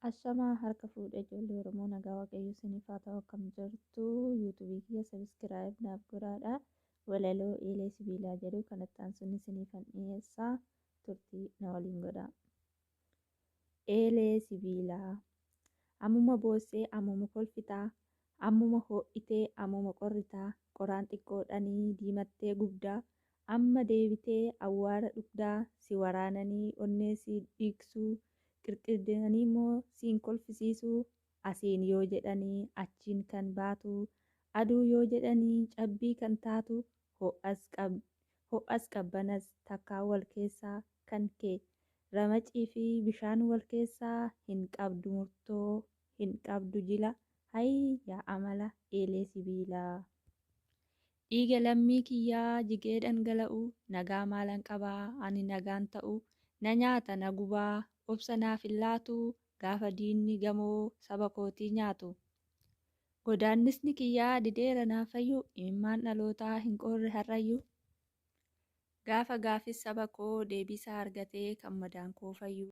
Ashamaa harka fuudhee ijoollee Oromoo nagaa waaqayyo isiniif haa ta'u akkam jirtu yuutuubii kiyya sabiskiraayib naaf godhaadha. Walaloo eelee sibiilaa jedhu kanatti aansuun isiniifan dhiyeessaa turtii na waliin godhaa. Eelee sibiilaa ammuma boossee ammuma kolfitaa ammuma ho'itee ammuma qorritaa qoraan xiqqoodhanii diimattee gubdaa amma deebitee awwaara dhugdaa si waraananii onnee si dhiigsuu qirqirdanii immoo siin kolfisiisuu asiin yoo jedhanii achiin kan baatu aduu yoo jedhanii cabbii kan taatu ho'as qabbanas takkaa wal keessaa kan kee ramacii fi bishaan wal keessaa hin qabdu murtoo hin qabdu jila hayyaa amala eelee sibiilaa. Dhiiga lammii kiyyaa jigee dhangala'u nagaa maalan qabaa ani nagaan ta'u na nyaata na gubaa obsa naaf hin laatu gaafa diinni gamoo saba kootii nyaatu. Godaannisni kiyyaa dideera naaf fayyu imimmaan dhalootaa hin qoorre har'ayyu. Gaafa gaafis saba koo deebisaa argatee kan madaan koo fayyu.